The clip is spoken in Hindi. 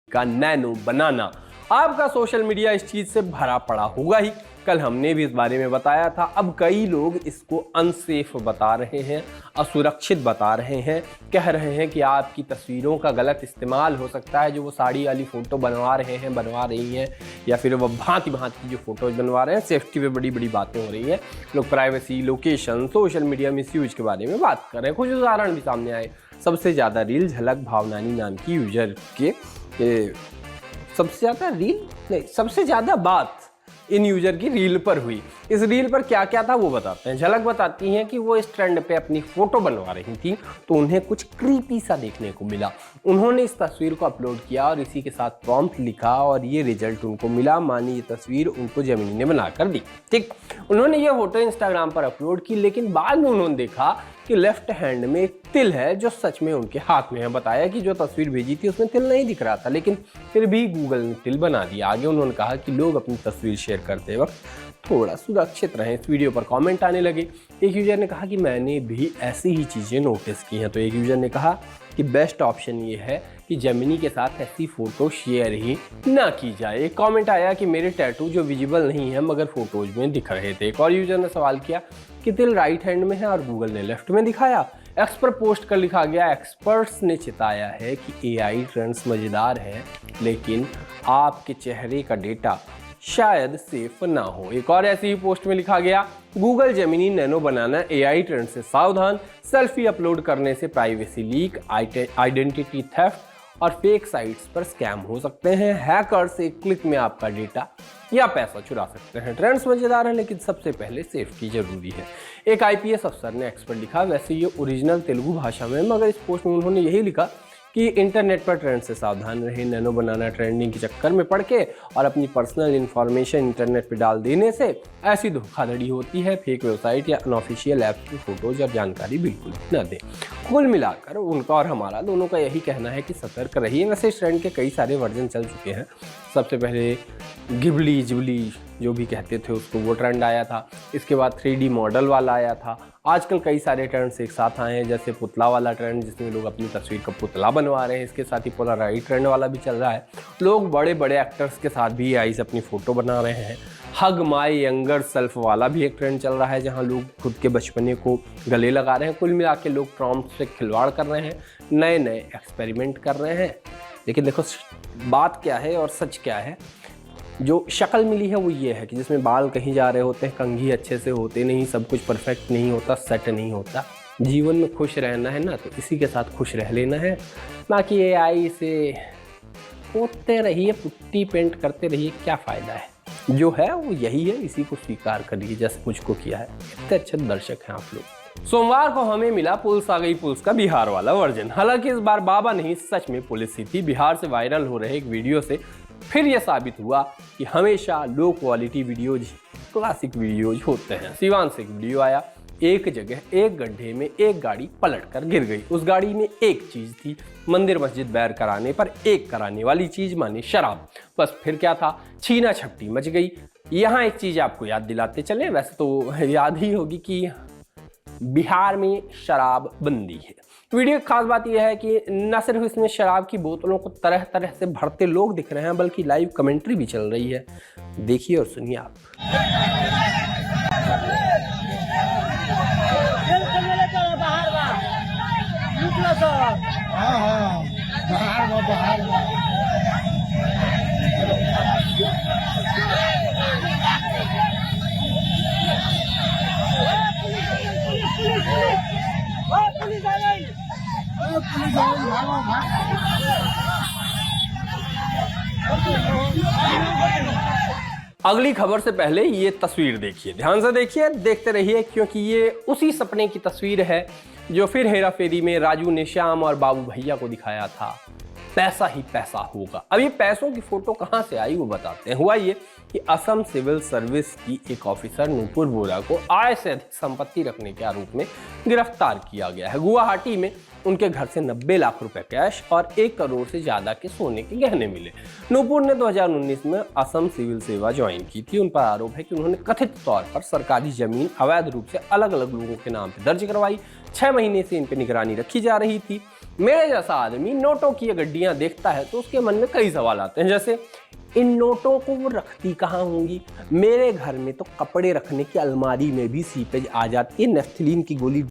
का नैनो बनाना। आपका सोशल मीडिया इस चीज से भरा पड़ा होगा ही, कल हमने भी इस बारे में बताया था। अब कई लोग इसको अनसेफ बता रहे हैं, असुरक्षित बता रहे हैं, कह रहे हैं कि आपकी तस्वीरों का गलत इस्तेमाल हो सकता है। जो वो साड़ी वाली फ़ोटो बनवा रहे हैं, बनवा रही हैं, या फिर वो भांति भांति की जो फ़ोटोज़ बनवा रहे हैं, सेफ्टी पे बड़ी बड़ी बातें हो रही हैं। लोग privacy, location, social media misuse के बारे में बात कर रहे हैं। कुछ उदाहरण भी सामने आए। सबसे ज़्यादा रील झलक भावनानी नाम की यूजर के सबसे ज़्यादा बात इन यूजर की रील पर हुई। इस रील पर क्या क्या था वो बताते हैं। झलक बताती हैं कि वो इस ट्रेंड पे अपनी फोटो बनवा रही थी तो उन्हें कुछ क्रीपी सा देखने को मिला। उन्होंने इस तस्वीर को अपलोड किया और इसी के साथ प्रॉम्प्ट लिखा और ये रिजल्ट उनको मिला। मानी ये तस्वीर उनको जेमिनी ने बनाकर दी। ठीक, उन्होंने ये फोटो इंस्टाग्राम पर अपलोड की, लेकिन बाद में उन्होंने देखा कि लेफ्ट हैंड में एक तिल है जो सच में उनके हाथ में है। बताया कि जो तस्वीर भेजी थी उसमें तिल नहीं दिख रहा था, लेकिन फिर भी गूगल ने तिल बना दिया। आगे उन्होंने कहा कि लोग अपनी तस्वीर शेयर करते वक्त थोड़ा सुरक्षित रहें। इस वीडियो पर कमेंट आने लगे। एक यूजर ने कहा कि मैंने भी ऐसी ही चीज़ें नोटिस की हैं। तो एक यूजर ने कहा कि बेस्ट ऑप्शन ये है कि जेमिनी के साथ ऐसी फ़ोटो शेयर ही ना की जाए। एक कमेंट आया कि मेरे टैटू जो विजिबल नहीं है मगर फोटोज में दिख रहे थे। एक और यूजर ने सवाल किया कि तिल राइट हैंड में है और गूगल ने लेफ्ट में दिखाया। एक्स पर पोस्ट कर लिखा गया, एक्सपर्ट्स ने चिताया है कि एआई ट्रेंड्स मज़ेदार है लेकिन आपके चेहरे का डेटा शायद सेफ ना हो। एक और ऐसी ही पोस्ट में लिखा गया, गूगल जेमिनी नैनो बनाना एआई ट्रेंड से सावधान, सेल्फी अपलोड करने से प्राइवेसी लीक, आइडेंटिटी थेफ्ट और फेक साइट्स पर स्कैम हो सकते हैं। हैकर्स एक क्लिक में आपका डेटा या पैसा चुरा सकते हैं। ट्रेंड्स मजेदार हैं लेकिन सबसे पहले सेफ्टी जरूरी है। एक आईपीएस अफसर ने एक्स पर लिखा, वैसे ये ओरिजिनल तेलुगु भाषा में, मगर इस पोस्ट में उन्होंने यही लिखा कि इंटरनेट पर ट्रेंड से सावधान रहे। नैनो बनाना ट्रेंडिंग के चक्कर में पड़ के और अपनी पर्सनल इन्फॉर्मेशन इंटरनेट पर डाल देने से ऐसी धोखाधड़ी होती है। फेक वेबसाइट या अनऑफिशियल ऐप की फोटोज और जानकारी बिल्कुल न दें। कुल मिलाकर उनका और हमारा दोनों का यही कहना है कि सतर्क रहिए। वैसे इस ट्रेंड के कई सारे वर्जन चल चुके हैं। सबसे पहले गिबली जिबली जो भी कहते थे उसको, वो ट्रेंड आया था। इसके बाद 3D मॉडल वाला आया था। आजकल कई सारे ट्रेंड्स एक साथ आए हैं, जैसे पुतला वाला ट्रेंड जिसमें लोग अपनी तस्वीर का पुतला बनवा रहे हैं। इसके साथ ही पोलराइड ट्रेंड वाला भी चल रहा है। लोग बड़े बड़े एक्टर्स के साथ भी एआई से अपनी फ़ोटो बना रहे हैं। हग माई यंगर सेल्फ वाला भी एक ट्रेंड चल रहा है जहां लोग खुद के बचपने को गले लगा रहे हैं। कुल मिला के लोग प्रॉम्प्ट से खिलवाड़ कर रहे हैं, नए नए एक्सपेरिमेंट कर रहे हैं। लेकिन देखो बात क्या है और सच क्या है। जो शक्ल मिली है वो ये है कि जिसमें बाल कहीं जा रहे होते हैं, कंघी अच्छे से होते नहीं, सब कुछ परफेक्ट नहीं होता, सेट नहीं होता। जीवन में खुश रहना है ना, तो इसी के साथ खुश रह लेना है। बाकी एआई से पोतते रहिए, पुट्टी पेंट करते रहिए, क्या फ़ायदा है। जो है वो यही है, इसी को स्वीकार करिए जैसे मुझको किया है। इतने अच्छे दर्शक हैं आप लोग। सोमवार को हमें मिला पुलिस आ गई पुलिस का बिहार वाला वर्जन। हालांकि इस बार बाबा नहीं, सच में पुलिस ही थी। बिहार से वायरल हो रहे एक वीडियो से फिर यह साबित हुआ कि हमेशा low quality videos classic videos होते हैं। सिवान से एक वीडियो आया, एक जगह एक गड्ढे में एक गाड़ी पलटकर गिर गई। उस गाड़ी में एक चीज थी, मंदिर मस्जिद बैर कराने पर एक कराने वाली चीज माने शराब। बस फिर क्या था, छीना झपटी मच गई। यहाँ एक चीज आपको याद दिलाते चले, वैसे तो याद ही होगी कि बिहार में शराब बंदी है। वीडियो की खास बात यह है कि न सिर्फ इसमें शराब की बोतलों को तरह तरह से भरते लोग दिख रहे हैं, बल्कि लाइव कमेंट्री भी चल रही है। देखिए और सुनिए आप। अगली खबर से पहले ये तस्वीर देखिए, ध्यान से देखिए, देखते रहिए, क्योंकि ये उसी सपने की तस्वीर है जो फिर हेरा फेरी में राजू ने श्याम और बाबू भैया को दिखाया था। पैसा ही पैसा होगा। अब ये पैसों की फोटो कहां से आई वो बताते हैं। हुआ ये कि असम सिविल सर्विस की एक ऑफिसर नूपुर बोरा को आय से अधिक संपत्ति रखने के आरोप में गिरफ्तार किया गया है। गुवाहाटी में उनके घर से 90 लाख रुपए कैश और 1 करोड़ से ज्यादा के सोने के गहने मिले। नूपुर ने 2019 में असम सिविल सेवा ज्वाइन की थी। उन पर आरोप है कि उन्होंने कथित तौर पर सरकारी जमीन अवैध रूप से अलग अलग लोगों के नाम पर दर्ज करवाई। 6 महीने से इन पर निगरानी रखी जा रही थी। मेरे जैसा आदमी नोटों की ये गड्डियां देखता है तो उसके मन में कई सवाल आते हैं, जैसे इन नोटों को वो रखती कहाँ होंगी? मेरे घर में तो कपड़े रखने की अलमारी में भी सीपेज आ जाती है, नेफ्थलीन की गोली